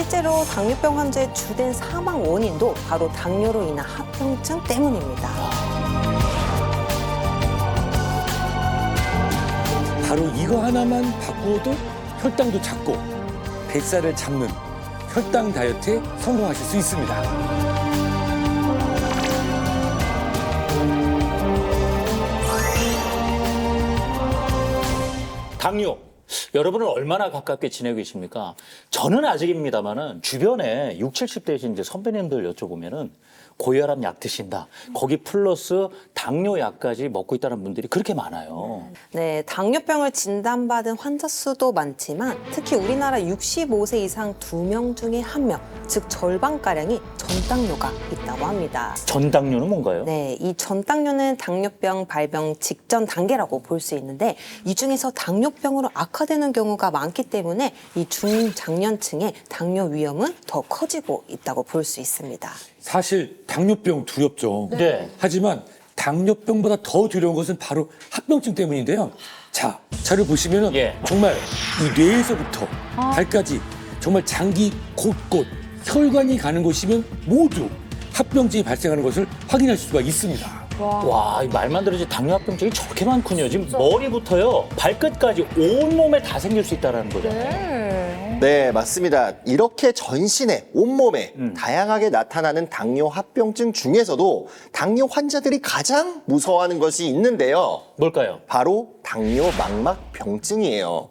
실제로 당뇨병 환자의 주된 사망 원인도 바로 당뇨로 인한 합병증 때문입니다. 바로 이거 하나만 바꾸어도 혈당도 잡고 뱃살을 잡는 혈당 다이어트에 성공하실 수 있습니다. 당뇨. 여러분은 얼마나 가깝게 지내고 계십니까? 저는 아직입니다만은 주변에 60, 70대이신 이제 선배님들 여쭤보면은 고혈압 약 드신다. 거기 플러스 당뇨 약까지 먹고 있다는 분들이 그렇게 많아요. 네, 당뇨병을 진단받은 환자 수도 많지만 특히 우리나라 65세 이상 2명 중에 1명, 즉 절반가량이 전당뇨가 있다고 합니다. 전당뇨는 뭔가요? 네, 이 전당뇨는 당뇨병 발병 직전 단계라고 볼 수 있는데 이 중에서 당뇨병으로 악화되는 경우가 많기 때문에 이 중장년층의 당뇨 위험은 더 커지고 있다고 볼 수 있습니다. 사실 당뇨병 두렵죠. 네. 하지만 당뇨병보다 더 두려운 것은 바로 합병증 때문인데요. 자, 자료 보시면은 예. 정말 이 뇌에서부터 발까지 정말 장기 곳곳 혈관이 가는 곳이면 모두 합병증이 발생하는 것을 확인할 수가 있습니다. 와, 이 말만 들으지 당뇨 합병증이 저렇게 많군요. 지금 머리부터요 발끝까지 온몸에 다 생길 수 있다는 거죠. 네, 맞습니다. 이렇게 전신에, 온몸에 다양하게 나타나는 당뇨 합병증 중에서도 당뇨 환자들이 가장 무서워하는 것이 있는데요. 뭘까요? 바로 당뇨 망막병증이에요.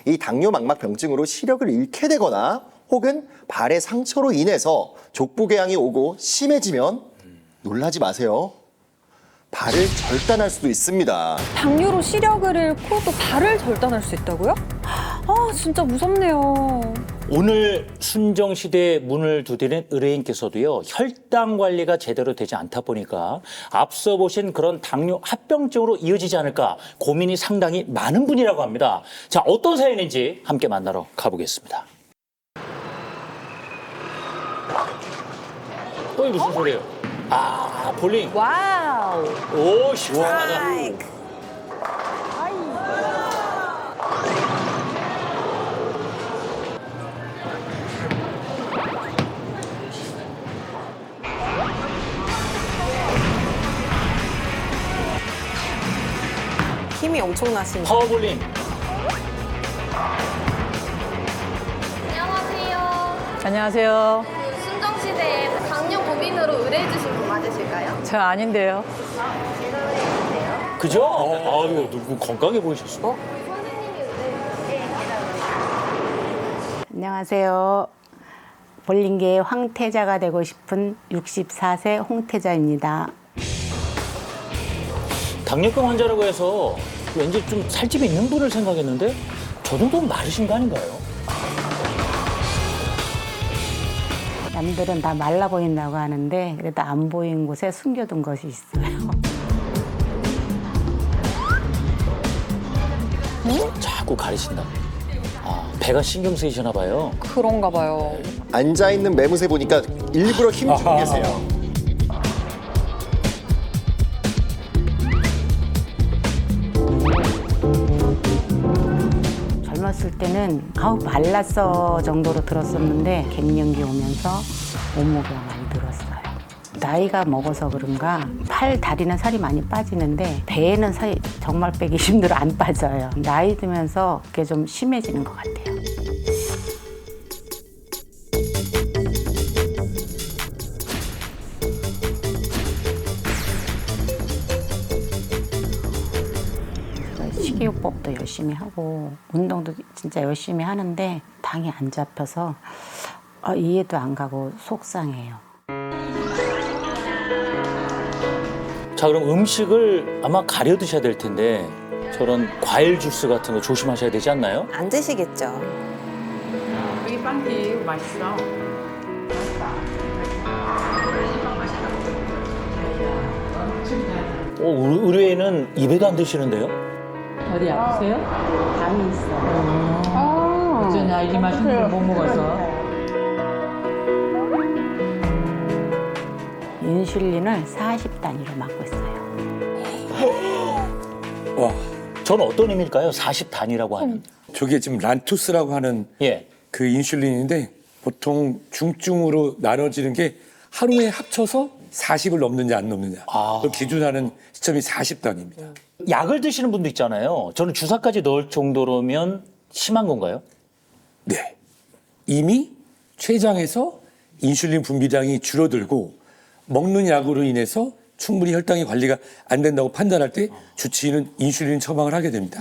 이 당뇨 망막병증으로 시력을 잃게 되거나 혹은 발의 상처로 인해서 족부궤양이 오고 심해지면 놀라지 마세요. 발을 절단할 수도 있습니다. 당뇨로 시력을 잃고 또 발을 절단할 수 있다고요? 아, 진짜 무섭네요. 오늘 순정시대에 문을 두드린 의뢰인께서도요, 혈당 관리가 제대로 되지 않다 보니까 앞서 보신 그런 당뇨 합병증으로 이어지지 않을까 고민이 상당히 많은 분이라고 합니다. 자, 어떤 사연인지 함께 만나러 가보겠습니다. 이게 무슨 소리예요? 아, 볼링. 와우. 오, 시원하다. 힘이 엄청나십니다. 파워볼링. 안녕하세요. 안녕하세요. 순정시대에 당뇨 고민으로 의뢰해주신 분 맞으실까요? 저 아닌데요. 그죠? 아유, 누구 건강해 보이셨어? 안녕하세요. 볼링계의 황태자가 되고 싶은 64세 홍태자입니다. 당뇨병 환자라고 해서 왠지 좀 살집이 있는 분을 생각했는데 저 정도면 마르신 거 아닌가요? 남들은 다 말라 보인다고 하는데 그래도 안 보인 곳에 숨겨둔 것이 있어요. 자꾸 가리신다. 아, 배가 신경 쓰이시나 봐요. 그런가 봐요. 앉아있는 매무새 보니까 일부러 힘주고 계세요. 젊었을 때는 아우 말랐어 정도로 들었었는데 갱년기 오면서 몸무게가 많이 늘었어요. 나이가 먹어서 그런가 팔, 다리는 살이 많이 빠지는데 배에는 살이 정말 빼기 힘들어 안 빠져요. 나이 들면서 그게 좀 심해지는 것 같아요. 식이요법도 열심히 하고 운동도 진짜 열심히 하는데 당이 안 잡혀서 이해도 안 가고 속상해요. 자, 그럼 음식을 아마 가려 드셔야 될 텐데 저런 과일 주스 같은 거 조심하셔야 되지 않나요? 안 드시겠죠? 이 빵티 맛있어. 의뢰인은 입에도 안 드시는데요? 어디 아프세요? 당이 있어요. 어쩌냐, 이 맛있는 걸 못 먹어서. 인슐린을 40단위로 맞고 있어요. 와, 저는 어떤 의미일까요? 40단이라고 하는. 저게 지금 란투스라고 하는 예. 그 인슐린인데 보통 중증으로 나눠지는 게 하루에 합쳐서 40을 넘느냐 안 넘느냐. 그 기준하는 시점이 40단입니다. 약을 드시는 분도 있잖아요. 저는 주사까지 넣을 정도로면 심한 건가요? 네. 이미 췌장에서 인슐린 분비량이 줄어들고 먹는 약으로 인해서 충분히 혈당이 관리가 안 된다고 판단할 때 주치의는 인슐린 처방을 하게 됩니다.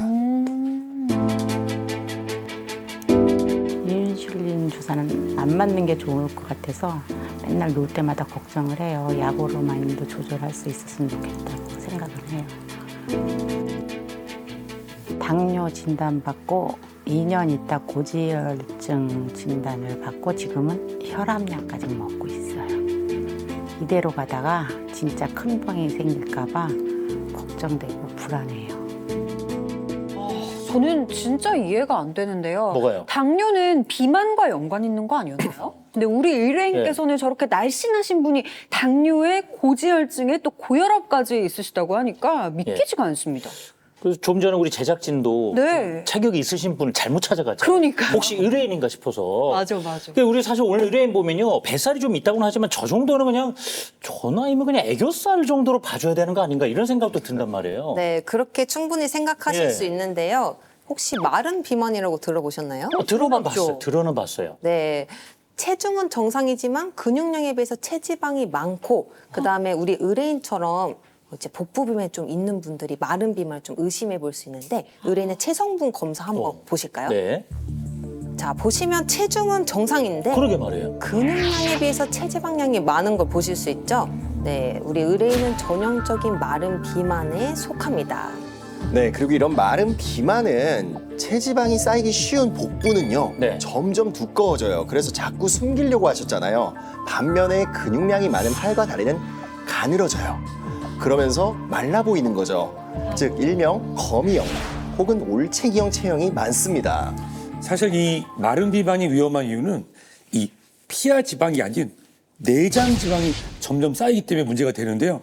인슐린 주사는 안 맞는 게 좋을 것 같아서 맨날 놓을 때마다 걱정을 해요. 약으로만도 조절할 수 있었으면 좋겠다고 생각을 해요. 당뇨 진단받고 2년 있다 고지혈증 진단을 받고 지금은 혈압약까지 먹고 있어요. 이대로 가다가 진짜 큰 병이 생길까 봐 걱정되고 불안해요. 저는 진짜 이해가 안 되는데요. 뭐가요? 당뇨는 비만과 연관 있는 거 아니었나요? 근데 우리 의뢰인께서는 저렇게 날씬하신 분이 당뇨에 고지혈증에 또 고혈압까지 있으시다고 하니까 믿기지가 않습니다. 그래서 좀 전에 우리 제작진도 네. 체격이 있으신 분을 잘못 찾아갔죠. 그러니까요. 혹시 의뢰인인가 싶어서. 맞아. 그러니까 우리 사실 오늘 의뢰인 보면요. 뱃살이 좀 있다고는 하지만 저 정도는 그냥 저 나이면 그냥 애교살 정도로 봐줘야 되는 거 아닌가 이런 생각도 든단 말이에요. 네, 그렇게 충분히 생각하실 예. 수 있는데요. 혹시 마른 비만이라고 들어보셨나요? 들어는 들어봤죠. 봤어요. 들어는 봤어요. 네. 체중은 정상이지만 근육량에 비해서 체지방이 많고 그다음에 우리 의뢰인처럼 이제 복부 비만이 좀 있는 분들이 마른 비만을 좀 의심해 볼 수 있는데 의뢰인의 체성분 검사 한번 보실까요? 네. 자, 보시면 체중은 정상인데 그러게 말이에요. 근육량에 비해서 체지방량이 많은 걸 보실 수 있죠? 네, 우리 의뢰인은 전형적인 마른 비만에 속합니다. 네, 그리고 이런 마른 비만은 체지방이 쌓이기 쉬운 복부는요, 네. 점점 두꺼워져요. 그래서 자꾸 숨기려고 하셨잖아요. 반면에 근육량이 많은 팔과 다리는 가늘어져요. 그러면서 말라 보이는 거죠. 즉, 일명 거미형 혹은 올챙이형 체형이 많습니다. 사실 이 마른 비만이 위험한 이유는 이 피하 지방이 아닌 내장 지방이 점점 쌓이기 때문에 문제가 되는데요.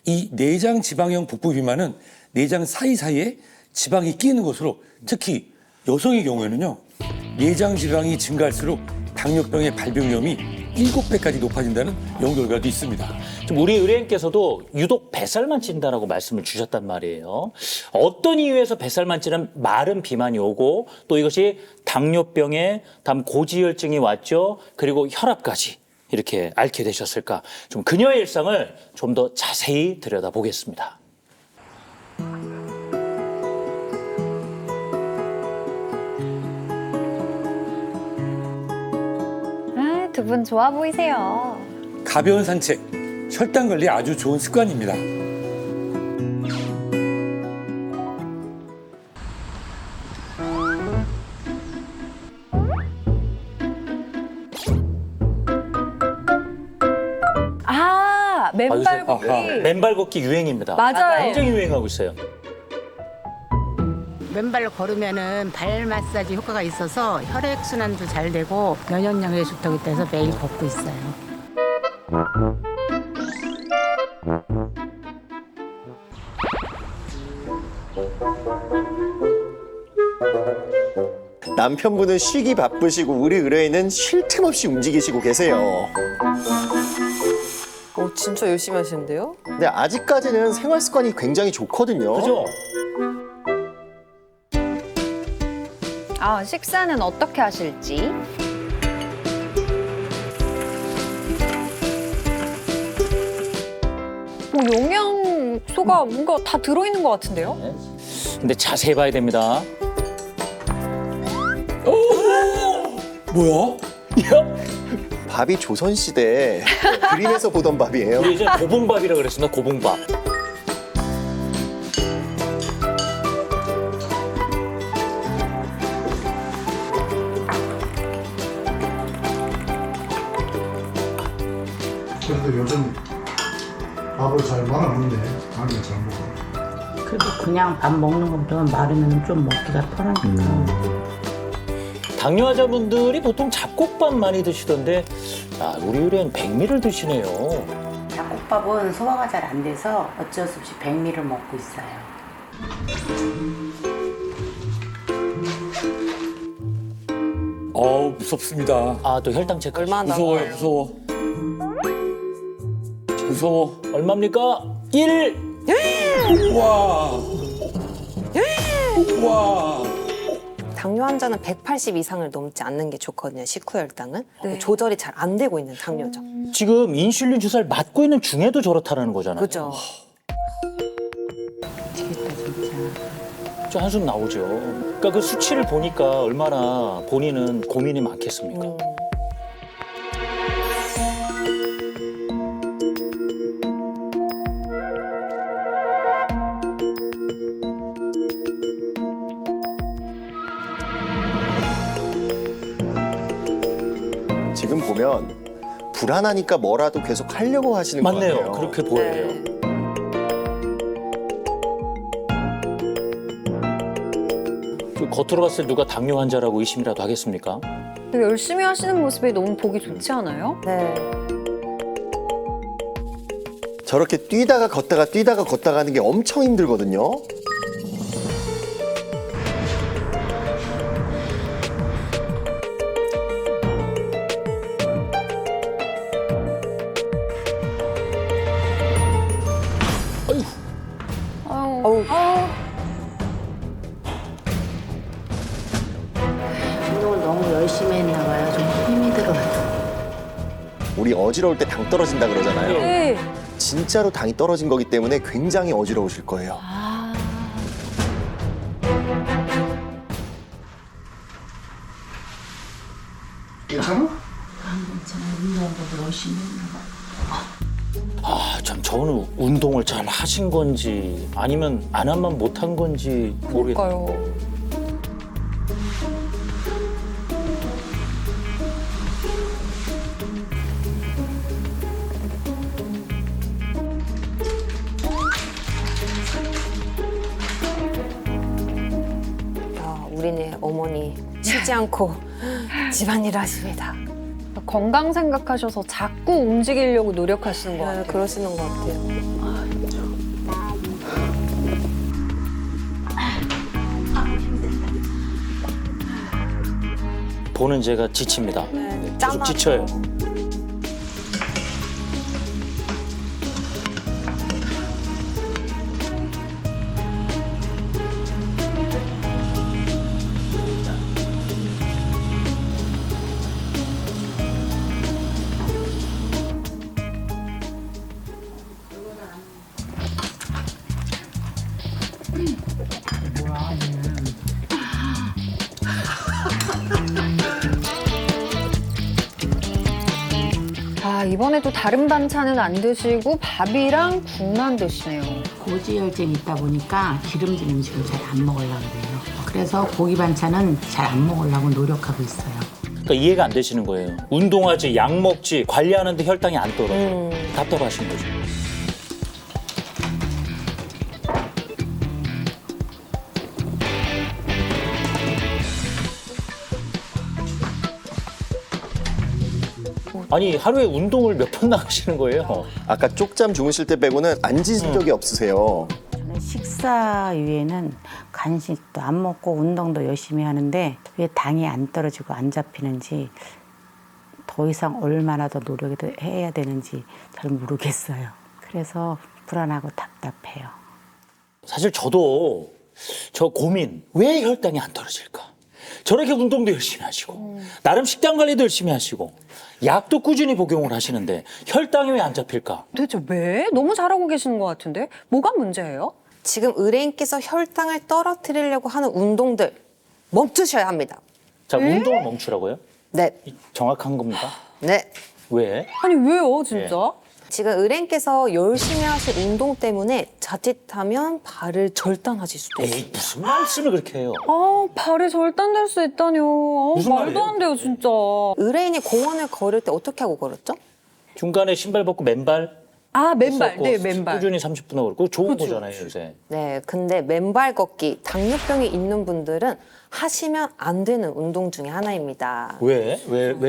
이 내장 지방형 복부 비만은 내장 사이사이에 지방이 끼는 것으로 특히 여성의 경우에는요. 내장 지방이 증가할수록 당뇨병의 발병 위험이 7배까지 높아진다는 연구 결과도 있습니다. 지금 우리 의뢰인께서도 유독 뱃살만 찐다라고 말씀을 주셨단 말이에요. 어떤 이유에서 뱃살만 찌는 마른 비만이 오고 또 이것이 당뇨병에 다음 고지혈증이 왔죠. 그리고 혈압까지 이렇게 앓게 되셨을까. 좀 그녀의 일상을 좀 더 자세히 들여다보겠습니다. 두 분 좋아 보이세요. 가벼운 산책, 혈당 관리에 아주 좋은 습관입니다. 맨발 걷기. 맨발 걷기 유행입니다. 맞아요. 굉장히 유행하고 있어요. 맨발로 걸으면은 발 마사지 효과가 있어서 혈액 순환도 잘 되고 면역력에 좋다고 해서 매일 걷고 있어요. 남편분은 쉬기 바쁘시고 우리 의뢰인은 쉴 틈 없이 움직이시고 계세요. 진짜 열심히 하시는데요? 근데 아직까지는 생활 습관이 굉장히 좋거든요. 그죠? 식사는 어떻게 하실지. 영양소가 뭔가 다 들어있는 것 같은데요? 근데 자세히 봐야 됩니다. 뭐야? 밥이 조선시대 그림에서 보던 밥이에요. 우리 이제 고봉밥이라고 그랬습니다. 고봉밥. 그래도 요즘 밥을 잘 말아먹네. 밥을 잘 먹어. 그래도 그냥 밥 먹는 것보다 마르면 좀 먹기가 편하니까. 당뇨 환자분들이 보통 잡곡밥 많이 드시던데 우리 의뢰인 백미를 드시네요. 잡곡밥은 소화가 잘 안 돼서 어쩔 수 없이 백미를 먹고 있어요. 무섭습니다. 아, 또 혈당 체크. 얼마나 무서워요, 나와요? 무서워. 무서워. 얼마입니까? 1. 와. 와. 당뇨 환자는 180 이상을 넘지 않는 게 좋거든요. 식후 혈당은. 네. 조절이 잘 안 되고 있는 당뇨죠. 지금 인슐린 주사를 맞고 있는 중에도 저렇다라는 거잖아요. 그죠? 미치겠다 진짜. 저 한숨 나오죠. 그러니까 그 수치를 보니까 얼마나 본인은 고민이 많겠습니까? 지금 보면 불안하니까 뭐라도 계속 하려고 하시는 것 같아요. 맞네요. 그렇게 보여요. 그 겉으로 봤을 때 누가 당뇨 환자라고 의심이라도 하겠습니까? 되게 열심히 하시는 모습이 너무 보기 좋지 않아요? 네. 저렇게 뛰다가 걷다가 하는 게 엄청 힘들거든요. 아유, 아유. 운동을 너무 열심히 했나 봐요. 좀 힘이 들어요. 우리 어지러울 때 당 떨어진다 그러잖아요. 네. 진짜로 당이 떨어진 거기 때문에 굉장히 어지러우실 거예요. 괜찮아? 아, 참 저는 운동을 잘 하신 건지 아니면 안 한만 못한 건지 모르겠어요. 그럴까요? 우리네 어머니 쉬지 않고 집안일을 하십니다. 건강 생각하셔서 자꾸 움직이려고 노력하시는 것 같아요. 그러시는 것 같아요. 보는 제가 지칩니다. 계속 짠하죠. 지쳐요. 아, 이번에도 다른 반찬은 안 드시고 밥이랑 국만 드시네요. 고지혈증이 있다 보니까 기름진 음식을 잘 안 먹으려고 그래요. 그래서 고기 반찬은 잘 안 먹으려고 노력하고 있어요. 그러니까 이해가 안 되시는 거예요. 운동하지, 약 먹지, 관리하는데 혈당이 안 떨어져. 답답하신 거죠. 아니 하루에 운동을 몇 번 나가시는 거예요? 아까 쪽잠 주무실 때 빼고는 앉으신 적이 없으세요. 저는 식사 이후에는 간식도 안 먹고 운동도 열심히 하는데 왜 당이 안 떨어지고 안 잡히는지 더 이상 얼마나 더 노력을 해야 되는지 잘 모르겠어요. 그래서 불안하고 답답해요. 사실 저도 저 고민 왜 혈당이 안 떨어질까? 저렇게 운동도 열심히 하시고 나름 식단 관리도 열심히 하시고 약도 꾸준히 복용을 하시는데 혈당이 왜 안 잡힐까? 도대체 왜? 너무 잘하고 계시는 것 같은데? 뭐가 문제예요? 지금 의뢰인께서 혈당을 떨어뜨리려고 하는 운동들 멈추셔야 합니다. 자, 운동을 멈추라고요? 네. 정확한 겁니까? 네. 왜? 아니, 왜요, 진짜? 지금 의뢰인께서 열심히 하신 운동 때문에 자칫하면 발을 절단하실 수도 있어요. 에이, 무슨 말씀을 그렇게 해요? 아, 발이 절단될 수 있다뇨. 아, 무슨 말도 말이에요? 안 돼요, 진짜. 의뢰인이 공원을 걸을 때 어떻게 하고 걸었죠? 중간에 신발 벗고 맨발 아, 맨발. 했었고 네, 맨발. 꾸준히 30분 하고 그거 좋은 거잖아요, 요새. 네, 근데 맨발 걷기, 당뇨병이 있는 분들은 하시면 안 되는 운동 중에 하나입니다. 왜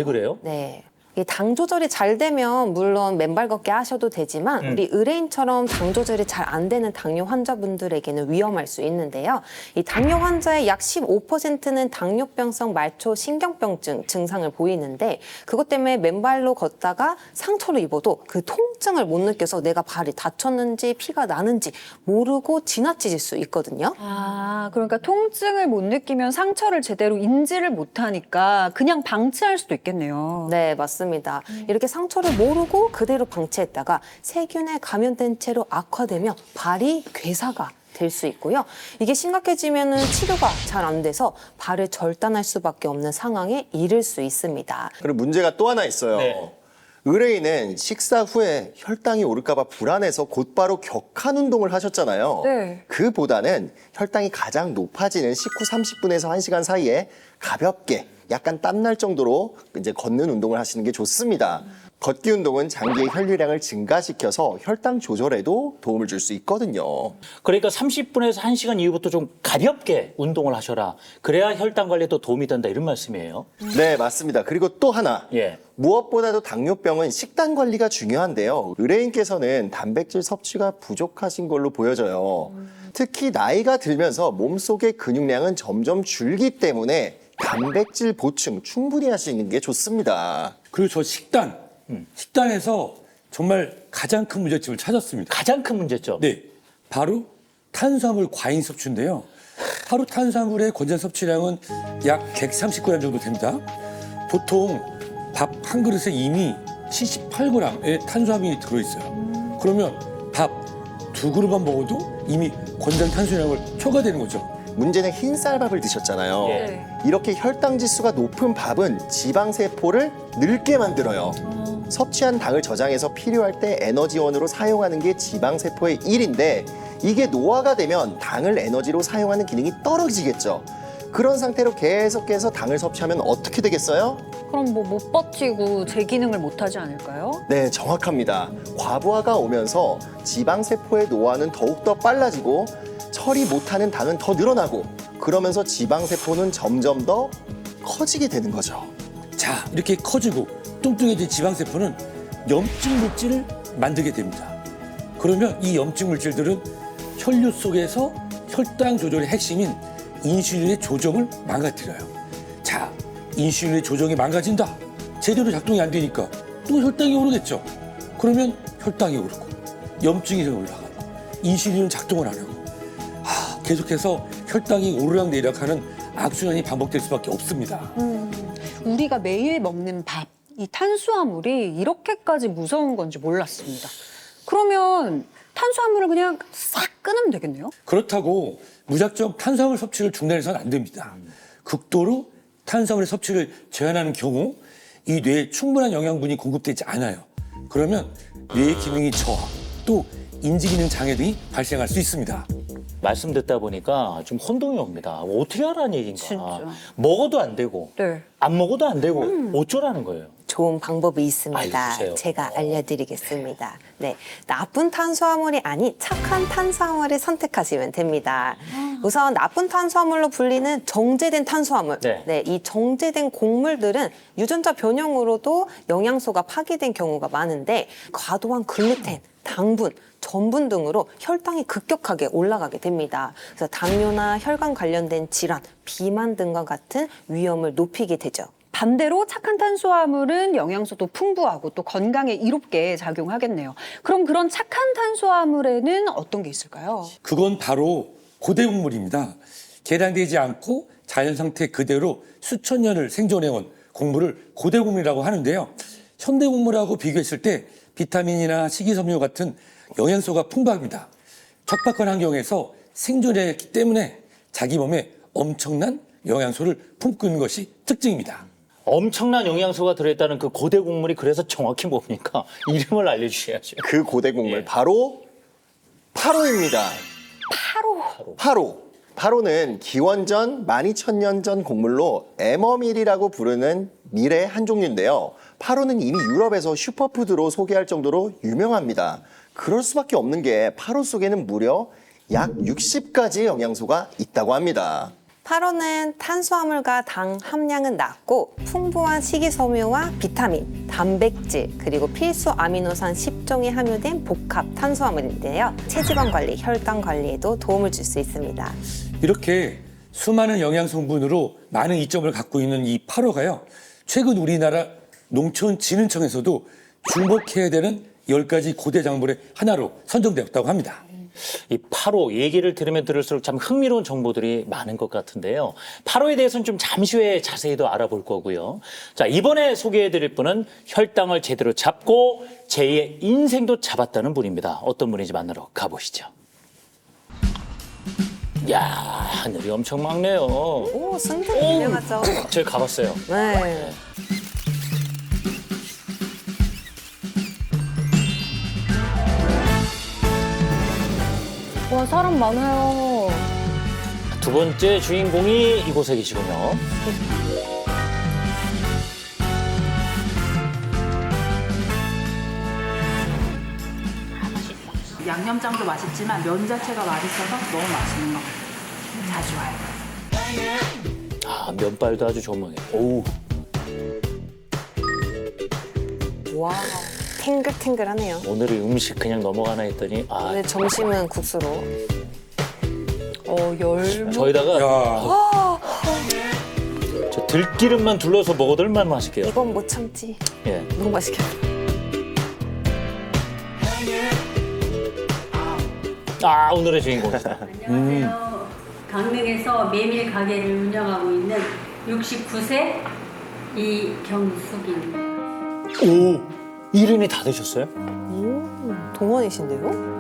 그래요? 네. 이당 조절이 잘 되면 물론 맨발 걷기 하셔도 되지만 우리 의뢰인처럼 당 조절이 잘 안 되는 당뇨 환자분들에게는 위험할 수 있는데요. 이 당뇨 환자의 약 15%는 당뇨병성 말초 신경병증 증상을 보이는데 그것 때문에 맨발로 걷다가 상처를 입어도 그 통증을 못 느껴서 내가 발이 다쳤는지 피가 나는지 모르고 지나치질 수 있거든요. 아, 그러니까 통증을 못 느끼면 상처를 제대로 인지를 못하니까 그냥 방치할 수도 있겠네요. 네, 맞습니다. 이렇게 상처를 모르고 그대로 방치했다가 세균에 감염된 채로 악화되면 발이 괴사가 될 수 있고요. 이게 심각해지면은 치료가 잘 안 돼서 발을 절단할 수밖에 없는 상황에 이를 수 있습니다. 그리고 문제가 또 하나 있어요. 네. 의뢰인은 식사 후에 혈당이 오를까봐 불안해서 곧바로 격한 운동을 하셨잖아요. 네. 그보다는 혈당이 가장 높아지는 식후 30분에서 1시간 사이에 가볍게 약간 땀날 정도로 이제 걷는 운동을 하시는 게 좋습니다. 걷기 운동은 장기의 혈류량을 증가시켜서 혈당 조절에도 도움을 줄 수 있거든요. 그러니까 30분에서 1시간 이후부터 좀 가볍게 운동을 하셔라. 그래야 혈당 관리에도 도움이 된다 이런 말씀이에요. 네, 맞습니다. 그리고 또 하나. 예. 무엇보다도 당뇨병은 식단 관리가 중요한데요. 의뢰인께서는 단백질 섭취가 부족하신 걸로 보여져요. 특히 나이가 들면서 몸속의 근육량은 점점 줄기 때문에 단백질 보충 충분히 하시는 게 좋습니다. 그리고 저 식단에서 정말 가장 큰 문제점을 찾았습니다. 가장 큰 문제점. 네, 바로 탄수화물 과잉 섭취인데요. 하루 탄수화물의 권장 섭취량은 약 130g 정도 됩니다. 보통 밥 한 그릇에 이미 78g의 탄수화물이 들어있어요. 그러면 밥 2그릇만 먹어도 이미 권장 탄수화물 초과되는 거죠. 문제는 흰쌀밥을 드셨잖아요. 예. 이렇게 혈당 지수가 높은 밥은 지방세포를 늙게 만들어요. 섭취한 당을 저장해서 필요할 때 에너지원으로 사용하는 게 지방세포의 일인데 이게 노화가 되면 당을 에너지로 사용하는 기능이 떨어지겠죠. 그런 상태로 계속해서 당을 섭취하면 어떻게 되겠어요? 그럼 뭐 못 버티고 제 기능을 못 하지 않을까요? 네, 정확합니다. 과부하가 오면서 지방세포의 노화는 더욱더 빨라지고 처리 못하는 당은 더 늘어나고 그러면서 지방세포는 점점 더 커지게 되는 거죠. 자, 이렇게 커지고 뚱뚱해진 지방세포는 염증 물질을 만들게 됩니다. 그러면 이 염증 물질들은 혈류 속에서 혈당 조절의 핵심인 인슐린의 조정을 망가뜨려요. 자, 인슐린의 조정이 망가진다. 제대로 작동이 안 되니까 또 혈당이 오르겠죠. 그러면 혈당이 오르고 염증이 올라가고 인슐린은 작동을 안 하고 계속해서 혈당이 오르락내리락하는 악순환이 반복될 수밖에 없습니다. 우리가 매일 먹는 밥, 이 탄수화물이 이렇게까지 무서운 건지 몰랐습니다. 그러면 탄수화물을 그냥 싹 끊으면 되겠네요? 그렇다고 무작정 탄수화물 섭취를 중단해서는 안 됩니다. 극도로 탄수화물의 섭취를 제한하는 경우 이 뇌에 충분한 영양분이 공급되지 않아요. 그러면 뇌의 기능이 저하, 또 인지기능 장애 등이 발생할 수 있습니다. 말씀 듣다 보니까 좀 혼동이 옵니다. 어떻게 하라는 얘기인가. 진짜. 먹어도 안 되고 네. 안 먹어도 안 되고 어쩌라는 거예요. 좋은 방법이 있습니다. 알려주세요. 제가 알려드리겠습니다. 네, 나쁜 탄수화물이 아닌 착한 탄수화물을 선택하시면 됩니다. 우선 나쁜 탄수화물로 불리는 정제된 탄수화물. 네. 이 정제된 곡물들은 유전자 변형으로도 영양소가 파괴된 경우가 많은데 과도한 글루텐, 당분, 전분 등으로 혈당이 급격하게 올라가게 됩니다. 그래서 당뇨나 혈관 관련된 질환, 비만 등과 같은 위험을 높이게 되죠. 반대로 착한 탄수화물은 영양소도 풍부하고 또 건강에 이롭게 작용하겠네요. 그럼 그런 착한 탄수화물에는 어떤 게 있을까요? 그건 바로 고대곡물입니다. 개량되지 않고 자연 상태 그대로 수천 년을 생존해온 곡물을 고대곡물이라고 하는데요. 현대곡물하고 비교했을 때 비타민이나 식이섬유 같은 영양소가 풍부합니다. 척박한 환경에서 생존했기 때문에 자기 몸에 엄청난 영양소를 품고 있는 것이 특징입니다. 엄청난 영양소가 들어있다는 그 고대 곡물이 그래서 정확히 뭡니까? 이름을 알려주셔야죠. 그 고대 곡물 예. 바로 파로입니다. 파로는 기원전 12,000년 전 곡물로 에머밀이라고 부르는 밀의 한 종류인데요. 파로는 이미 유럽에서 슈퍼푸드로 소개할 정도로 유명합니다. 그럴 수밖에 없는 게 파로 속에는 무려 약 60가지의 영양소가 있다고 합니다. 파로는 탄수화물과 당 함량은 낮고 풍부한 식이섬유와 비타민, 단백질, 그리고 필수 아미노산 10종이 함유된 복합 탄수화물인데요. 체지방 관리, 혈당 관리에도 도움을 줄 수 있습니다. 이렇게 수많은 영양 성분으로 많은 이점을 갖고 있는 이 파로가요. 최근 우리나라 농촌진흥청에서도 주목해야 되는 10가지 고대 작물의 하나로 선정되었다고 합니다. 이 파로 얘기를 들으면 들을수록 참 흥미로운 정보들이 많은 것 같은데요. 파로에 대해서는 좀 잠시 후에 자세히 더 알아볼 거고요. 자, 이번에 소개해드릴 분은 혈당을 제대로 잡고 제2의 인생도 잡았다는 분입니다. 어떤 분인지 만나러 가보시죠. 야, 하늘이 엄청 막네요. 오, 승들이 유명하죠. 저희 가봤어요. 네. 와, 사람 많아요. 두 번째 주인공이 이곳에 계시군요. 양념장도 맛있지만 면 자체가 맛있어서 너무 맛있는 것 같아요. 자주 와요. 아, 면발도 아주 좋은 모양이에요. 오우. 와, 탱글탱글하네요. 오늘의 음식 그냥 넘어가나 했더니 아, 오늘 점심은 국수로. 열. 저희다가 야, 저 들기름만 둘러서 먹어도 얼마나 맛있게요. 이건 못 참지. 예. 너무 맛있겠다. 아, 오늘의 주인공이다. 안녕하세요. 강릉에서 메밀 가게를 운영하고 있는 69세 이경숙입니다. 오, 이름이 다 되셨어요? 오, 동원이신데요?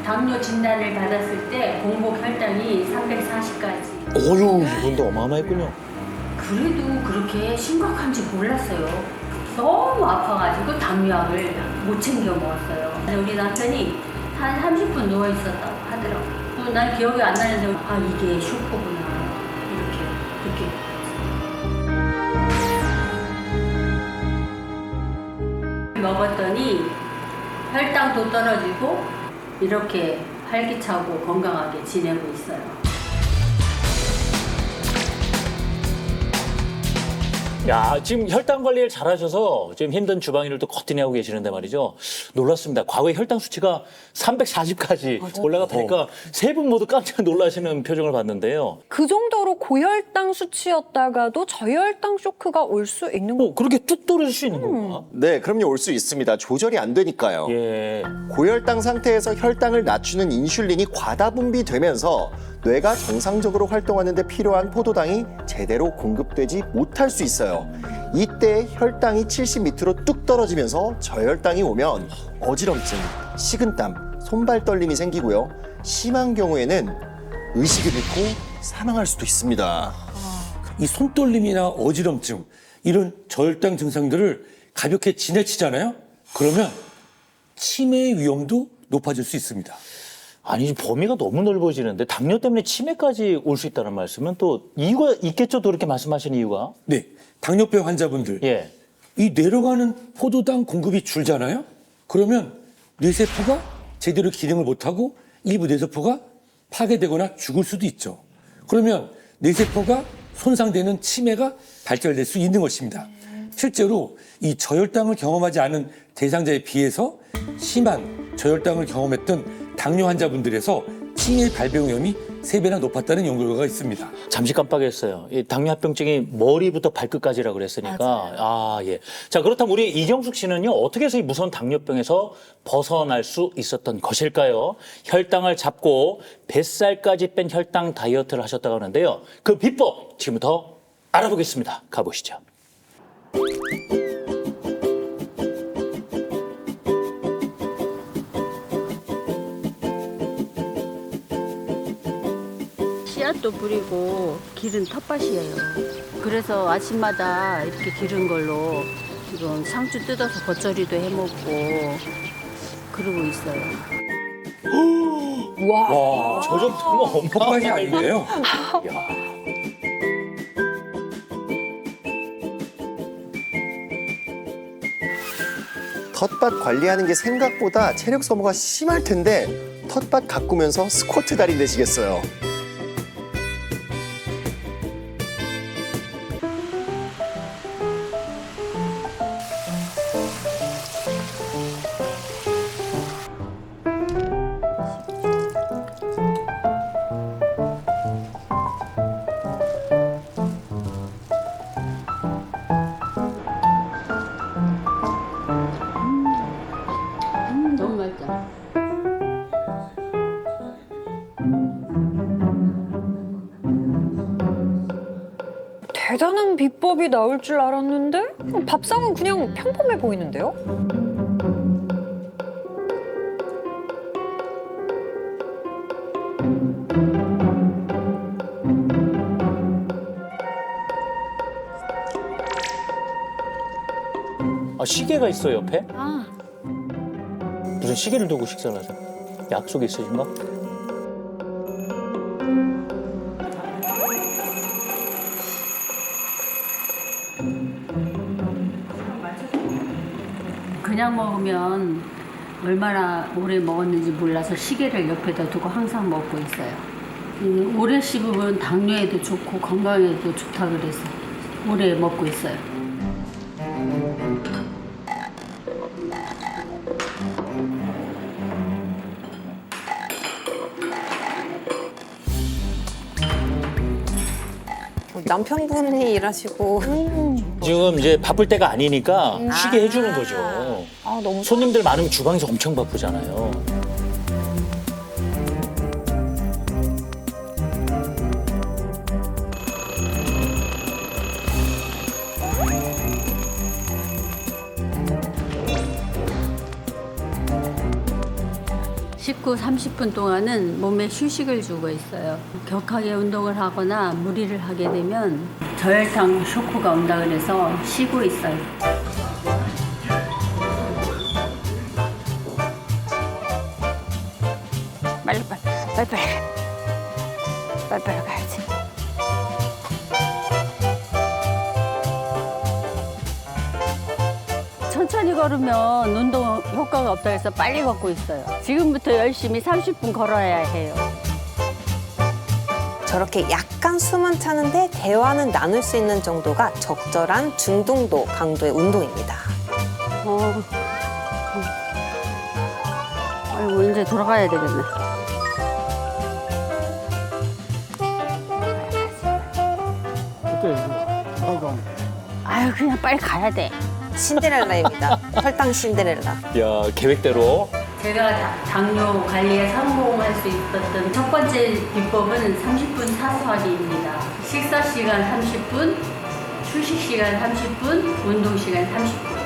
당뇨 진단을 받았을 때 공복 혈당이 340까지. 어휴, 이분도 어마어마했군요. 그래도 그렇게 심각한지 몰랐어요. 너무 아파가지고 당뇨약을 못 챙겨 먹었어요. 우리 남편이 한 30분 누워 있었다고 하더라고요. 난 기억이 안 나는데 아 이게 쇼크구나 이렇게 먹었더니 혈당도 떨어지고 이렇게 활기차고 건강하게 지내고 있어요. 야, 지금 혈당 관리를 잘하셔서 지금 힘든 주방일을 거뜬히 하고 계시는데 말이죠. 놀랐습니다. 과거에 혈당 수치가 340까지 올라갔다니까 세 분 모두 깜짝 놀라시는 표정을 봤는데요. 그 정도로 고혈당 수치였다가도 저혈당 쇼크가 올 수 있는 거. 그렇게 뚝 떨어질 수 있는 건가? 네, 그럼요. 올 수 있습니다. 조절이 안 되니까요. 예. 고혈당 상태에서 혈당을 낮추는 인슐린이 과다 분비되면서 뇌가 정상적으로 활동하는 데 필요한 포도당이 제대로 공급되지 못할 수 있어요. 이때 혈당이 70 밑으로 뚝 떨어지면서 저혈당이 오면 어지럼증, 식은땀, 손발 떨림이 생기고요. 심한 경우에는 의식을 잃고 사망할 수도 있습니다. 이 손떨림이나 어지럼증 이런 저혈당 증상들을 가볍게 지나치잖아요. 그러면 치매 위험도 높아질 수 있습니다. 아니, 범위가 너무 넓어지는데 당뇨 때문에 치매까지 올 수 있다는 말씀은 또 이유가 있겠죠? 또 그렇게 말씀하시는 이유가? 네, 당뇨병 환자분들 예. 이 뇌로 가는 포도당 공급이 줄잖아요. 그러면 뇌세포가 제대로 기능을 못하고 일부 뇌세포가 파괴되거나 죽을 수도 있죠. 그러면 뇌세포가 손상되는 치매가 발달될 수 있는 것입니다. 실제로 이 저혈당을 경험하지 않은 대상자에 비해서 심한 저혈당을 경험했던 당뇨 환자분들에서 치매 발병 위험이 3배나 높았다는 연구 결과가 있습니다. 잠시 깜빡했어요. 이 당뇨 합병증이 머리부터 발끝까지라고 그랬으니까. 아, 예. 자, 그렇다면 우리 이경숙 씨는요, 어떻게 해서 이 무서운 당뇨병에서 벗어날 수 있었던 것일까요? 혈당을 잡고 뱃살까지 뺀 혈당 다이어트를 하셨다고 하는데요. 그 비법 지금부터 알아보겠습니다. 가보시죠. 씨앗도 뿌리고 기른 텃밭이에요. 그래서 아침마다 이렇게 기른 걸로 지금 상추 뜯어서 겉절이도 해먹고 그러고 있어요. 와, 저 정도면 텃밭이 아닌데요. 텃밭 관리하는 게 생각보다 체력 소모가 심할 텐데 텃밭 가꾸면서 스쿼트 달인 되시겠어요. 너무 맛있다. 대단한 비법이 나올 줄 알았는데 밥상은 그냥 평범해 보이는데요? 아, 시계가 있어 옆에? 무슨 시계를 두고 식사를 하죠? 약속이 있으신가? 그냥 먹으면 얼마나 오래 먹었는지 몰라서 시계를 옆에다 두고 항상 먹고 있어요. 오래 씹으면 당뇨에도 좋고 건강에도 좋다 그래서 오래 먹고 있어요. 남편분이 일하시고 지금 이제 바쁠 때가 아니니까 쉬게 해주는 거죠. 아, 너무 손님들 많으면 주방에서 엄청 바쁘잖아요. 식후 30분 동안은 몸에 휴식을 주고 있어요. 격하게 운동을 하거나 무리를 하게 되면 저혈당 쇼크가 온다 그래서 쉬고 있어요. 빨리 가야지. 천천히 걸으면 운동 효과가 없다 해서 빨리 걷고 있어요. 지금부터 열심히 30분 걸어야 해요. 저렇게 약간 숨은 차는데 대화는 나눌 수 있는 정도가 적절한 중등도 강도의 운동입니다. 아이고 이제 돌아가야 되겠네. 아유 그냥 빨리 가야 돼. 신데렐라입니다. 혈당 신데렐라. 야, 계획대로. 제가 당뇨 관리에 성공할 수 있었던 첫 번째 비법은 30분 사수하기입니다. 식사 시간 30분, 휴식 시간 30분, 운동 시간 30분.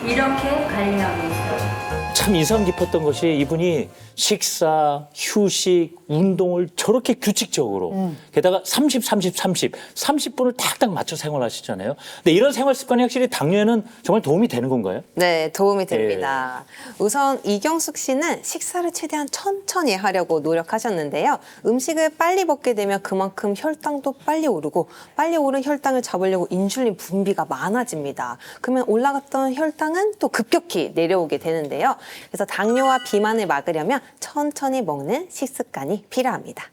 이렇게 관리하고 있어요. 참 인상 깊었던 것이 이분이 식사, 휴식, 운동을 저렇게 규칙적으로 게다가 30, 30분을 탁탁 맞춰 생활하시잖아요. 근데 이런 생활 습관이 확실히 당뇨에는 정말 도움이 되는 건가요? 네, 도움이 됩니다. 우선 이경숙 씨는 식사를 최대한 천천히 하려고 노력하셨는데요. 음식을 빨리 먹게 되면 그만큼 혈당도 빨리 오르고 빨리 오른 혈당을 잡으려고 인슐린 분비가 많아집니다. 그러면 올라갔던 혈당은 또 급격히 내려오게 되는데요. 그래서 당뇨와 비만을 막으려면 천천히 먹는 식습관이 필요합니다.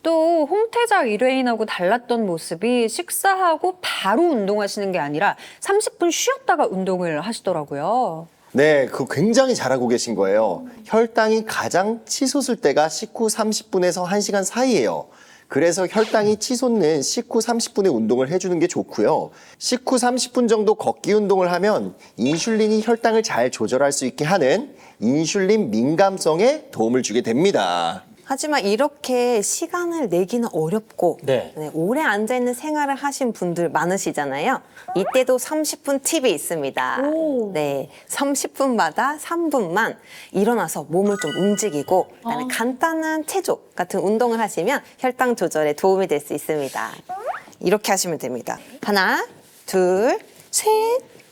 또 홍태자 의뢰인하고 달랐던 모습이 식사하고 바로 운동하시는 게 아니라 30분 쉬었다가 운동을 하시더라고요. 네, 그거 굉장히 잘하고 계신 거예요. 혈당이 가장 치솟을 때가 식후 30분에서 1시간 사이예요. 그래서 혈당이 치솟는 식후 30분의 운동을 해주는 게 좋고요. 식후 30분 정도 걷기 운동을 하면 인슐린이 혈당을 잘 조절할 수 있게 하는 인슐린 민감성에 도움을 주게 됩니다. 하지만 이렇게 시간을 내기는 어렵고 네. 오래 앉아있는 생활을 하신 분들 많으시잖아요. 이때도 30분 팁이 있습니다. 네, 30분마다 3분만 일어나서 몸을 좀 움직이고 그다음에 간단한 체조 같은 운동을 하시면 혈당 조절에 도움이 될 수 있습니다. 이렇게 하시면 됩니다. 하나, 둘, 셋,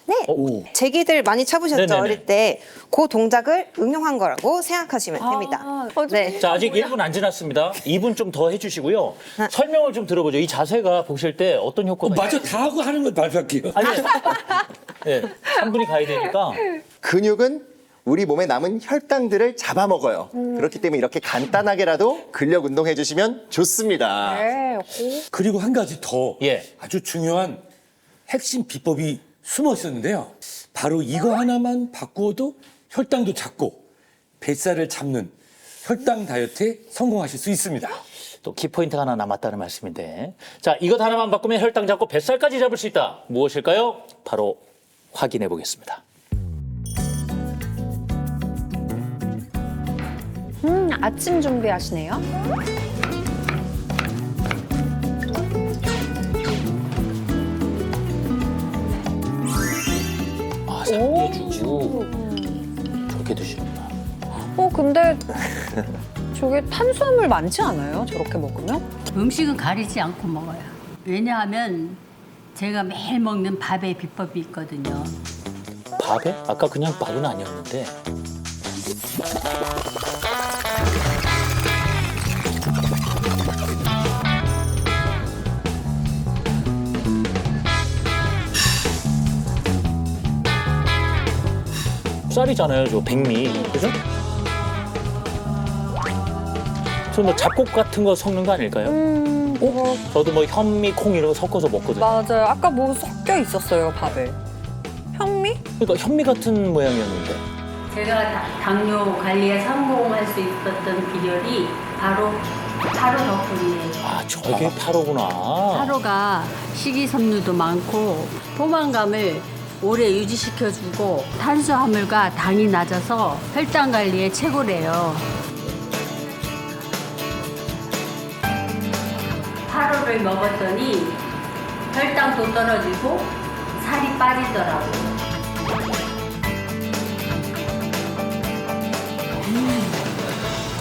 네. 오. 제기들 많이 쳐보셨죠? 네네네. 어릴 때 그 동작을 응용한 거라고 생각하시면 됩니다. 네. 자, 아직 1분 안 지났습니다. 2분 좀 더 해주시고요. 네. 설명을 좀 들어보죠. 이 자세가 보실 때 어떤 효과가 맞아, 다 하고 하는 걸 발표할게요. 아니, 네, 3분이 가야 되니까. 근육은 우리 몸에 남은 혈당들을 잡아먹어요. 그렇기 때문에 이렇게 간단하게라도 근력 운동 해주시면 좋습니다. 네. 그리고 한 가지 더 예. 아주 중요한 핵심 비법이 숨어 있었는데요. 바로 이거 하나만 바꾸어도 혈당도 잡고 뱃살을 잡는 혈당 다이어트에 성공하실 수 있습니다. 또 키포인트가 하나 남았다는 말씀인데. 자, 이것 하나만 바꾸면 혈당 잡고 뱃살까지 잡을 수 있다. 무엇일까요? 바로 확인해 보겠습니다. 아침 준비하시네요. 아, 삼계죽. 저렇게 드시는구나. 근데 저게 탄수화물 많지 않아요? 저렇게 먹으면? 음식은 가리지 않고 먹어요. 왜냐하면 제가 매일 먹는 밥의 비법이 있거든요. 밥에? 아까 그냥 밥은 아니었는데. 쌀이잖아요, 저 백미. 그죠? 저 뭐 잡곡 같은 거 섞는 거 아닐까요? 저도 뭐 현미, 콩 이런 거 섞어서 먹거든요. 맞아요. 아까 뭐 섞여 있었어요, 밥에. 현미? 그러니까 현미 같은 모양이었는데. 제가 당뇨 관리에 성공할 수 있었던 비결이 바로 파로 덕분이에요. 아, 저게 파로구나. 파로가 식이섬유도 많고 포만감을 오래 유지시켜주고 탄수화물과 당이 낮아서 혈당 관리에 최고래요. 파로를 먹었더니 혈당도 떨어지고 살이 빠지더라고요.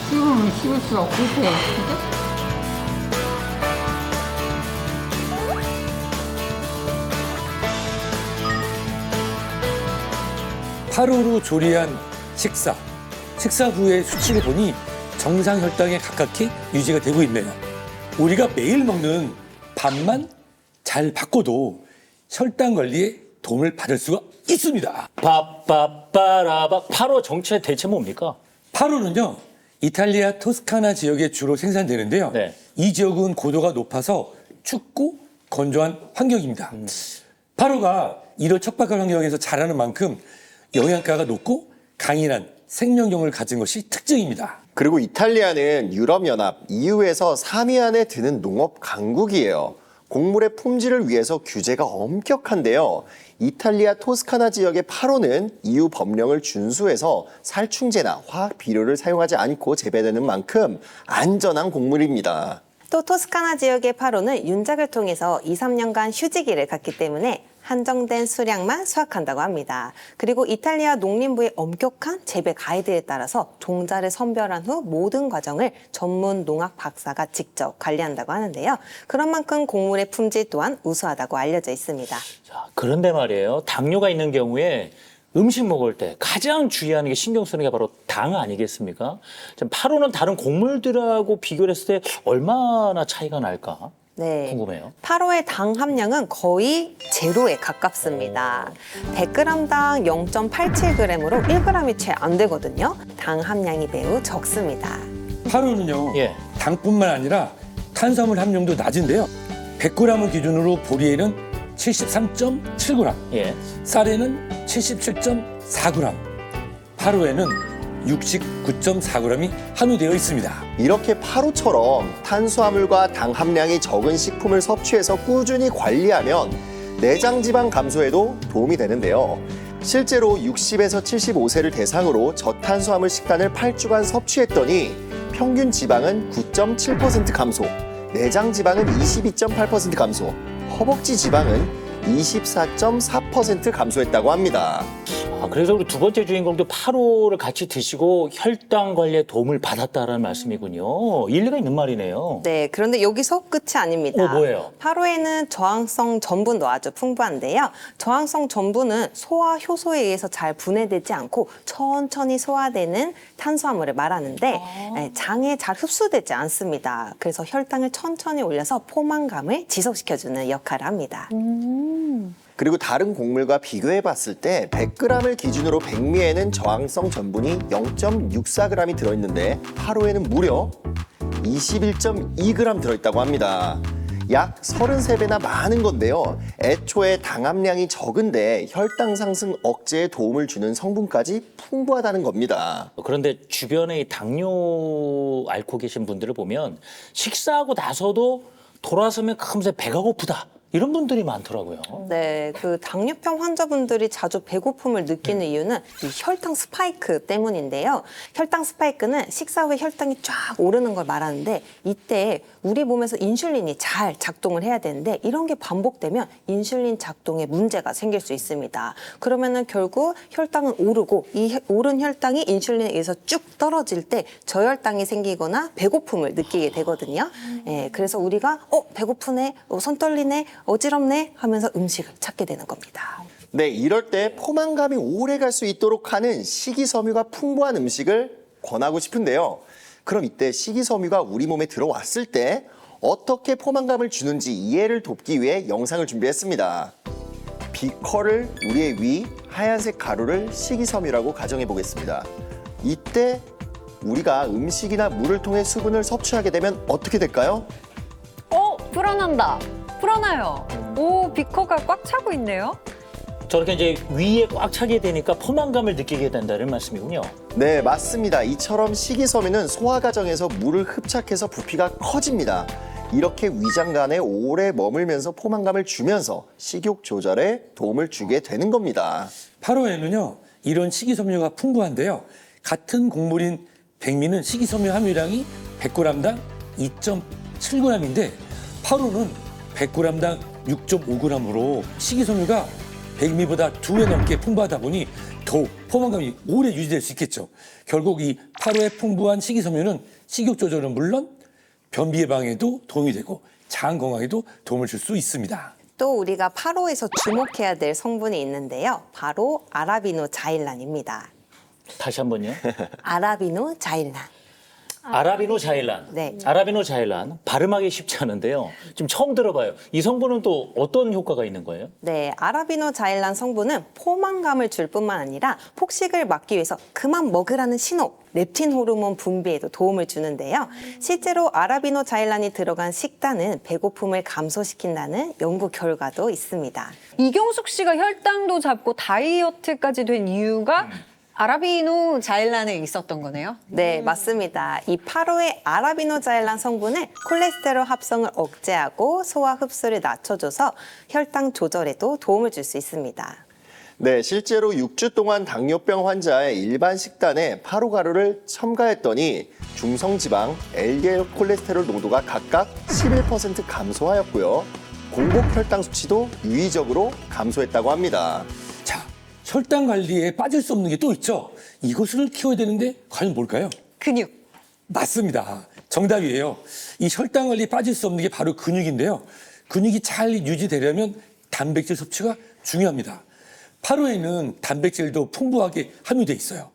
씹으면 씹을수록 불쾌해. 파로로 조리한 식사 후의 수치를 보니 정상 혈당에 가깝게 유지가 되고 있네요. 우리가 매일 먹는 밥만 잘 바꿔도 혈당 관리에 도움을 받을 수가 있습니다. 빠빠빠라박. 파로 정체 대체 뭡니까? 파로는요, 이탈리아 토스카나 지역에 주로 생산되는데요. 네. 이 지역은 고도가 높아서 춥고 건조한 환경입니다. 파로가 이런 척박한 환경에서 자라는 만큼 영양가가 높고 강인한 생명력을 가진 것이 특징입니다. 그리고 이탈리아는 유럽연합 EU에서 3위 안에 드는 농업 강국이에요. 곡물의 품질을 위해서 규제가 엄격한데요. 이탈리아 토스카나 지역의 파로는 EU 법령을 준수해서 살충제나 화학 비료를 사용하지 않고 재배되는 만큼 안전한 곡물입니다. 또 토스카나 지역의 파로는 윤작을 통해서 2, 3년간 휴지기를 갖기 때문에 한정된 수량만 수확한다고 합니다. 그리고 이탈리아 농림부의 엄격한 재배 가이드에 따라서 종자를 선별한 후 모든 과정을 전문 농학 박사가 직접 관리한다고 하는데요. 그런 만큼 곡물의 품질 또한 우수하다고 알려져 있습니다. 자, 그런데 말이에요. 당뇨가 있는 경우에 음식 먹을 때 가장 주의하는 게 신경 쓰는 게 바로 당 아니겠습니까? 파로는 다른 곡물들하고 비교를 했을 때 얼마나 차이가 날까? 네. 궁금해요. 파로의 당 함량은 거의 제로에 가깝습니다. 100g당 0.87g으로 1g이 채 안 되거든요. 당 함량이 매우 적습니다. 파로는요, 예. 당뿐만 아니라 탄수화물 함량도 낮은데요. 100g을 기준으로 보리에는 73.7g, 예. 쌀에는 77.4g, 파로에는 69.4g이 함유되어 있습니다. 이렇게 파로처럼 탄수화물과 당 함량이 적은 식품을 섭취해서 꾸준히 관리하면 내장 지방 감소에도 도움이 되는데요. 실제로 60에서 75세를 대상으로 저탄수화물 식단을 8주간 섭취했더니 평균 지방은 9.7% 감소, 내장 지방은 22.8% 감소, 허벅지 지방은 24.4% 감소했다고 합니다. 그래서 우리 두 번째 주인공도 8호를 같이 드시고 혈당 관리에 도움을 받았다라는 말씀이군요. 일리가 있는 말이네요. 네, 그런데 여기서 끝이 아닙니다. 뭐예요? 8호에는 저항성 전분도 아주 풍부한데요. 저항성 전분은 소화 효소에 의해서 잘 분해되지 않고 천천히 소화되는 탄수화물을 말하는데 장에 잘 흡수되지 않습니다. 그래서 혈당을 천천히 올려서 포만감을 지속시켜주는 역할을 합니다. 그리고 다른 곡물과 비교해 봤을 때 100g을 기준으로 백미에는 저항성 전분이 0.64g이 들어있는데 8호에는 무려 21.2g 들어있다고 합니다. 약 33배나 많은 건데요. 애초에 당함량이 적은데 혈당 상승 억제에 도움을 주는 성분까지 풍부하다는 겁니다. 그런데 주변에 이 당뇨 앓고 계신 분들을 보면 식사하고 나서도 돌아서면 금세 배가 고프다. 이런 분들이 많더라고요. 네, 그 당뇨병 환자분들이 자주 배고픔을 느끼는 이유는 이 혈당 스파이크 때문인데요. 혈당 스파이크는 식사 후에 혈당이 쫙 오르는 걸 말하는데 이때 우리 몸에서 인슐린이 잘 작동을 해야 되는데 이런 게 반복되면 인슐린 작동에 문제가 생길 수 있습니다. 그러면은 결국 혈당은 오르고 이 오른 혈당이 인슐린에 의해서 쭉 떨어질 때 저혈당이 생기거나 배고픔을 느끼게 되거든요. 예, 그래서 우리가 배고프네, 손 떨리네, 어지럽네 하면서 음식을 찾게 되는 겁니다. 네, 이럴 때 포만감이 오래 갈 수 있도록 하는 식이섬유가 풍부한 음식을 권하고 싶은데요. 그럼 이때 식이섬유가 우리 몸에 들어왔을 때 어떻게 포만감을 주는지 이해를 돕기 위해 영상을 준비했습니다. 비커를 우리의 위 하얀색 가루를 식이섬유라고 가정해 보겠습니다. 이때 우리가 음식이나 물을 통해 수분을 섭취하게 되면 어떻게 될까요? 불어난다. 불어나요. 오, 비커가 꽉 차고 있네요. 저렇게 이제 위에 꽉 차게 되니까 포만감을 느끼게 된다는 말씀이군요. 네, 맞습니다. 이처럼 식이섬유는 소화 과정에서 물을 흡착해서 부피가 커집니다. 이렇게 위장간에 오래 머물면서 포만감을 주면서 식욕 조절에 도움을 주게 되는 겁니다. 8호에는요, 이런 식이섬유가 풍부한데요. 같은 곡물인 백미는 식이섬유 함유량이 100g당 2.7g인데 8호는 100g당 6.5g으로 식이섬유가 백미보다 2배 넘게 풍부하다 보니 더욱 포만감이 오래 유지될 수 있겠죠. 결국 이 8호의 풍부한 식이섬유는 식욕 조절은 물론 변비 예방에도 도움이 되고 장 건강에도 도움을 줄 수 있습니다. 또 우리가 8호에서 주목해야 될 성분이 있는데요. 바로 아라비노자일란입니다. 다시 한번요. 아라비노자일란. 아라비노자일란. 네. 아라비노자일란 발음하기 쉽지 않은데요. 지금 처음 들어봐요. 이 성분은 또 어떤 효과가 있는 거예요? 네, 아라비노자일란 성분은 포만감을 줄 뿐만 아니라 폭식을 막기 위해서 그만 먹으라는 신호, 렙틴 호르몬 분비에도 도움을 주는데요. 실제로 아라비노자일란이 들어간 식단은 배고픔을 감소시킨다는 연구 결과도 있습니다. 이경숙 씨가 혈당도 잡고 다이어트까지 된 이유가 아라비노자일란에 있었던 거네요. 네, 맞습니다. 이 8호의 아라비노자일란 성분은 콜레스테롤 합성을 억제하고 소화 흡수를 낮춰줘서 혈당 조절에도 도움을 줄 수 있습니다. 네, 실제로 6주 동안 당뇨병 환자의 일반 식단에 8호 가루를 첨가했더니 중성지방, LDL 콜레스테롤 농도가 각각 11% 감소하였고요. 공복 혈당 수치도 유의적으로 감소했다고 합니다. 자, 혈당 관리에 빠질 수 없는 게 또 있죠. 이것을 키워야 되는데 과연 뭘까요? 근육. 맞습니다. 정답이에요. 이 혈당 관리에 빠질 수 없는 게 바로 근육인데요. 근육이 잘 유지되려면 단백질 섭취가 중요합니다. 8호에는 단백질도 풍부하게 함유돼 있어요.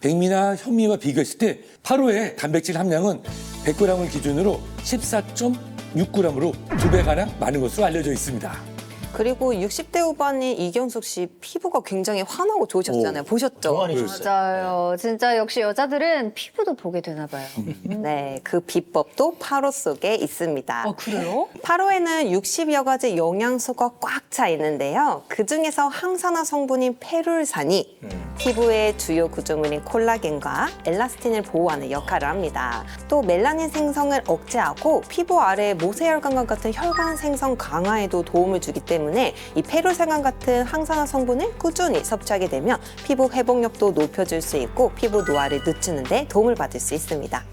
백미나 현미와 비교했을 때 8호의 단백질 함량은 100g을 기준으로 14.6g으로 2배가량 많은 것으로 알려져 있습니다. 그리고 60대 후반인 이경숙 씨 피부가 굉장히 환하고 좋으셨잖아요. 보셨죠? 정환이 좋았어요. 맞아요. 진짜 역시 여자들은 피부도 보게 되나 봐요. 네, 그 비법도 8호 속에 있습니다. 그래요? 8호에는 60여 가지 영양소가 꽉 차 있는데요. 그중에서 항산화 성분인 페룰산이 피부의 주요 구조물인 콜라겐과 엘라스틴을 보호하는 역할을 합니다. 또 멜라닌 생성을 억제하고 피부 아래 모세혈관과 같은 혈관 생성 강화에도 도움을 주기 때문에 이 페룰산과 같은 항산화 성분을 꾸준히 섭취하게 되면 피부 회복력도 높여줄 수 있고 피부 노화를 늦추는 데 도움을 받을 수 있습니다.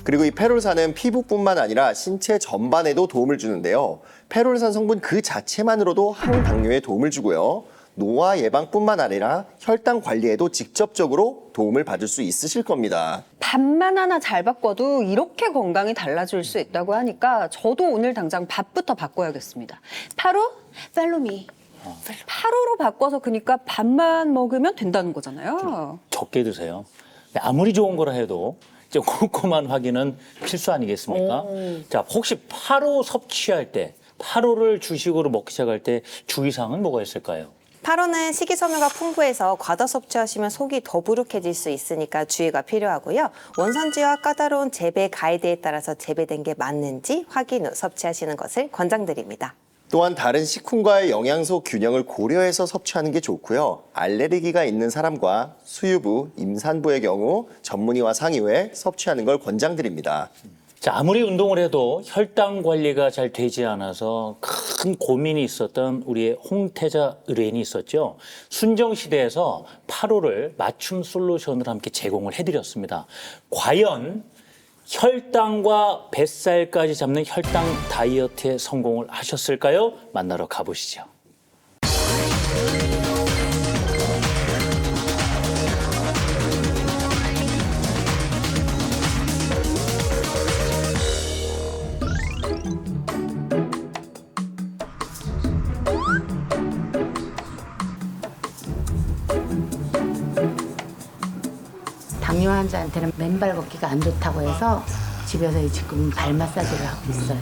그리고 이 페룰산은 피부뿐만 아니라 신체 전반에도 도움을 주는데요. 페룰산 성분 그 자체만으로도 항당뇨에 도움을 주고요. 노화 예방뿐만 아니라 혈당 관리에도 직접적으로 도움을 받을 수 있으실 겁니다. 밥만 하나 잘 바꿔도 이렇게 건강이 달라질 수 있다고 하니까 저도 오늘 당장 밥부터 바꿔야겠습니다. 파로, 팔로미. 파로로 바꿔서 그러니까 밥만 먹으면 된다는 거잖아요. 적게 드세요. 아무리 좋은 거라 해도 좀 꼼꼼한 확인은 필수 아니겠습니까? 자, 혹시 파로 섭취할 때, 파로를 주식으로 먹기 시작할 때 주의사항은 뭐가 있을까요? 파로는 식이섬유가 풍부해서 과다 섭취하시면 속이 더부룩해질 수 있으니까 주의가 필요하고요. 원산지와 까다로운 재배 가이드에 따라서 재배된 게 맞는지 확인 후 섭취하시는 것을 권장드립니다. 또한 다른 식품과의 영양소 균형을 고려해서 섭취하는 게 좋고요. 알레르기가 있는 사람과 수유부, 임산부의 경우 전문의와 상의 후에 섭취하는 걸 권장드립니다. 자, 아무리 운동을 해도 혈당 관리가 잘 되지 않아서 큰 고민이 있었던 우리의 홍태자 의뢰인이 있었죠. 순정시대에서 파로를 맞춤 솔루션을 함께 제공을 해드렸습니다. 과연 혈당과 뱃살까지 잡는 혈당 다이어트에 성공을 하셨을까요? 만나러 가보시죠. 당뇨 환자한테는 맨발 걷기가 안 좋다고 해서 집에서 지금 발 마사지를 하고 있어요.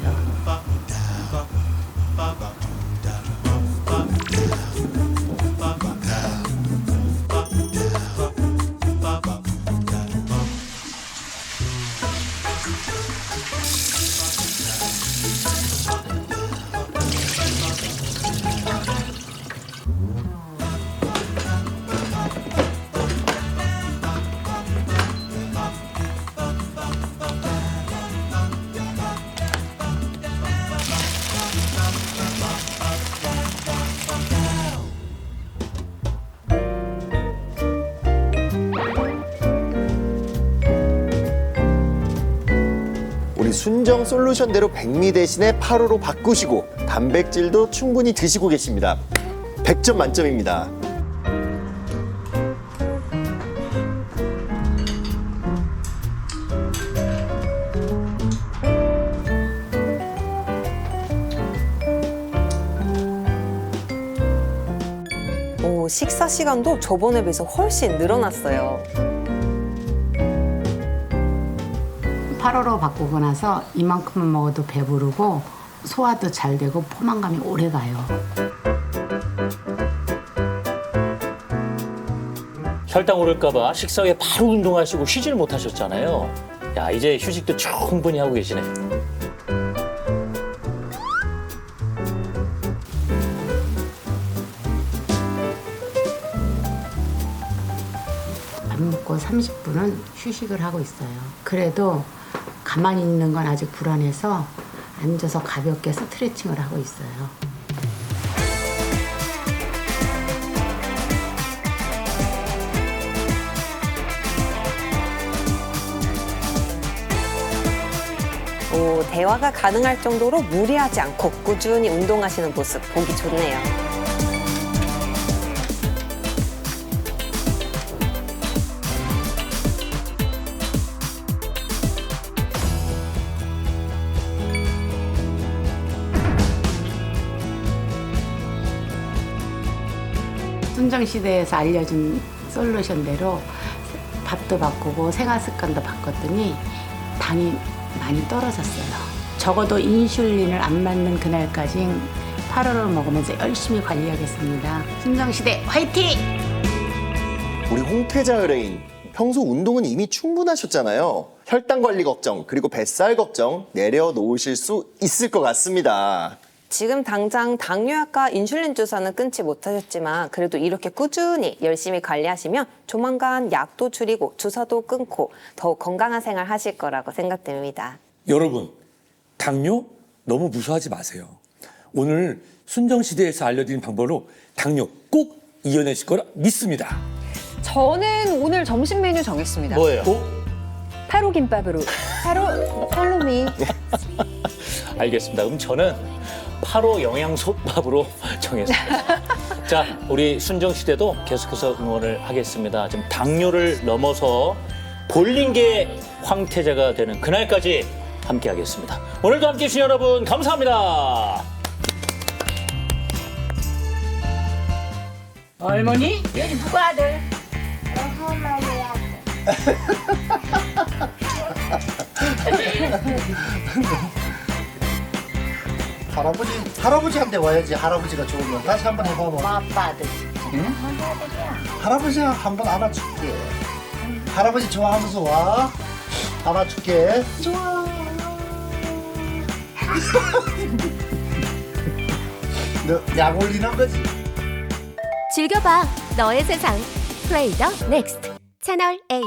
우리 순정 솔루션대로 백미 대신에 파로로 바꾸시고 단백질도 충분히 드시고 계십니다. 100점 만점입니다. 식사 시간도 저번에 비해서 훨씬 늘어났어요. 파로로 바꾸고 나서 이만큼만 먹어도 배부르고 소화도 잘 되고 포만감이 오래 가요. 혈당 오를까봐 식사 후에 바로 운동하시고 쉬지를 못하셨잖아요. 야, 이제 휴식도 충분히 하고 계시네. 밥 먹고 30분은 휴식을 하고 있어요. 그래도 가만히 있는 건 아직 불안해서 앉아서 가볍게 스트레칭을 하고 있어요. 대화가 가능할 정도로 무리하지 않고 꾸준히 운동하시는 모습 보기 좋네요. 순정시대에서 알려준 솔루션대로 밥도 바꾸고 생활 습관도 바꿨더니 당이 많이 떨어졌어요. 적어도 인슐린을 안 맞는 그날까지 파로를 먹으면서 열심히 관리하겠습니다. 순정시대 화이팅! 우리 홍태자 의뢰인, 평소 운동은 이미 충분하셨잖아요. 혈당 관리 걱정, 그리고 뱃살 걱정 내려놓으실 수 있을 것 같습니다. 지금 당장 당뇨약과 인슐린 주사는 끊지 못하셨지만 그래도 이렇게 꾸준히 열심히 관리하시면 조만간 약도 줄이고 주사도 끊고 더욱 건강한 생활 하실 거라고 생각됩니다. 여러분, 당뇨 너무 무서워하지 마세요. 오늘 순정시대에서 알려드린 방법으로 당뇨 꼭 이겨내실 거라 믿습니다. 저는 오늘 점심 메뉴 정했습니다. 뭐예요? 파로 김밥으로. 팔로미. 알겠습니다. 그럼 저는 파로 영양솥밥으로 정했습니다. 자, 우리 순정시대도 계속해서 응원을 하겠습니다. 지금 당뇨를 넘어서 볼링계 황태자가 되는 그날까지 함께하겠습니다. 오늘도 함께해 주신 여러분 감사합니다. 할머니? 여기 누구 아들? 할아버지한테 와야지. 할아버지가 좋으면 다시 한번 해봐봐. 아빠 아들. 할아버지가 한번 안아줄게. 할아버지 좋아하면서 와. 안아줄게. 좋아. 너 약 올리는 거지? 즐겨봐 너의 세상 플레이 더 넥스트 채널 A.